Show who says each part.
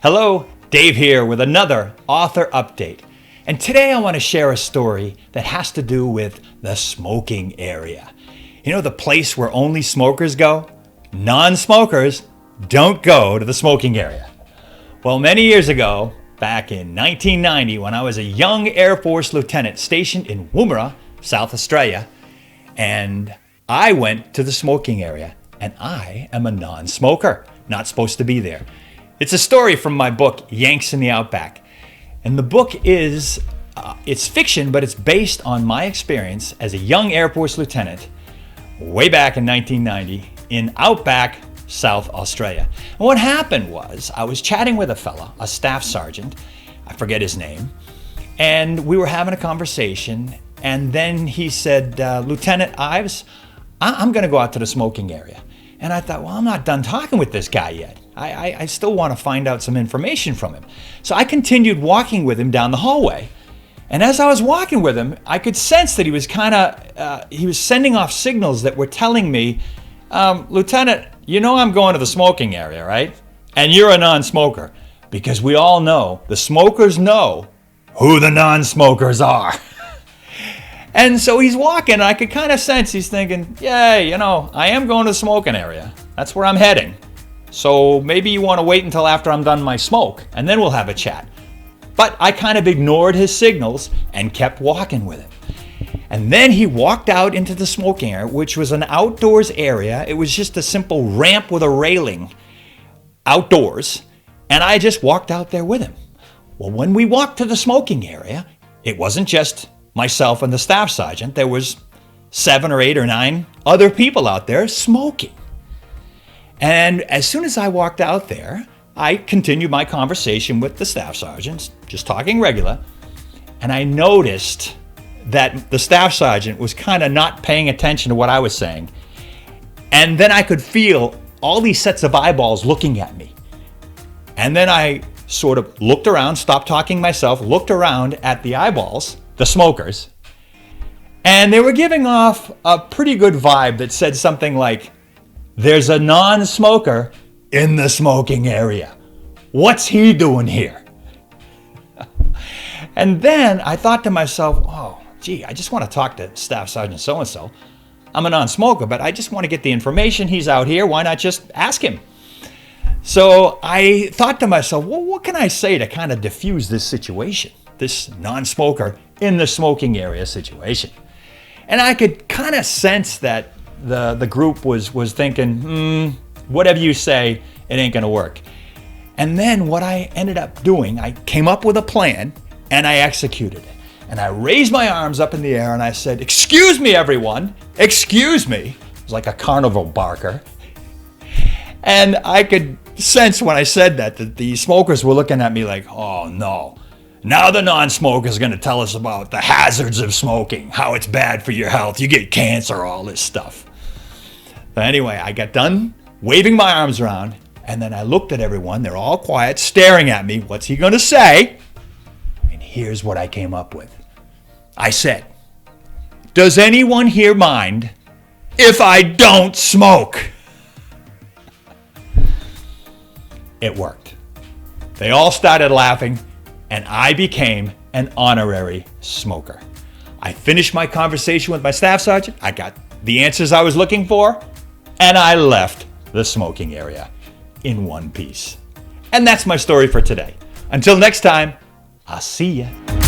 Speaker 1: Hello, Dave here with another author update. And today I want to share a story that has to do with the smoking area. You know, the place where only smokers go? Non-smokers don't go to the smoking area. Well, many years ago, back in 1990, when I was a young Air Force lieutenant stationed in Woomera, South Australia, and I went to the smoking area, and I am a non-smoker, not supposed to be there. It's a story from my book, Yanks in the Outback. And the book is, it's fiction, but it's based on my experience as a young Air Force lieutenant way back in 1990 in Outback, South Australia. And what happened was I was chatting with a fella, a staff sergeant, I forget his name, and we were having a conversation. And then he said, Lieutenant Ives, I'm going to go out to the smoking area. And I thought, well, I'm not done talking with this guy yet. I still want to find out some information from him. So I continued walking with him down the hallway. And as I was walking with him, I could sense that he was he was sending off signals that were telling me, Lieutenant, you know I'm going to the smoking area, right? And you're a non-smoker. Because we all know, the smokers know who the non-smokers are. And so he's walking, and I could kind of sense he's thinking, yeah, you know, I am going to the smoking area. That's where I'm heading. So maybe you want to wait until after I'm done my smoke, and then we'll have a chat. But I kind of ignored his signals and kept walking with him. And then he walked out into the smoking area, which was an outdoors area. It was just a simple ramp with a railing outdoors, and I just walked out there with him. Well, when we walked to the smoking area, it wasn't just myself and the staff sergeant. There was 7 or 8 or 9 other people out there smoking. And as soon as I walked out there, I continued my conversation with the staff sergeants, just talking regular. And I noticed that the staff sergeant was kind of not paying attention to what I was saying. And then I could feel all these sets of eyeballs looking at me. And then I sort of looked around, stopped talking myself, looked around at the eyeballs, the smokers, and they were giving off a pretty good vibe that said something like, there's a non-smoker in the smoking area. What's he doing here? And then I thought to myself, oh, gee, I just want to talk to Staff Sergeant so-and-so. I'm a non-smoker, but I just want to get the information. He's out here. Why not just ask him? So I thought to myself, well, what can I say to kind of diffuse this situation, this non-smoker in the smoking area situation? And I could kind of sense that the group was thinking, whatever you say, it ain't gonna work. And then what I ended up doing, I came up with a plan and I executed it. And I raised my arms up in the air and I said, excuse me, everyone, excuse me. It was like a carnival barker. And I could sense when I said that the smokers were looking at me like, oh no. Now the non-smoker is going to tell us about the hazards of smoking, how it's bad for your health, you get cancer, all this stuff. But anyway, I got done waving my arms around, and then I looked at everyone. They're all quiet, staring at me. What's he going to say? And here's what I came up with. I said, does anyone here mind if I don't smoke? It worked. They all started laughing, and I became an honorary smoker. I finished my conversation with my staff sergeant. I got the answers I was looking for, and I left the smoking area in one piece. And that's my story for today. Until next time, I'll see ya.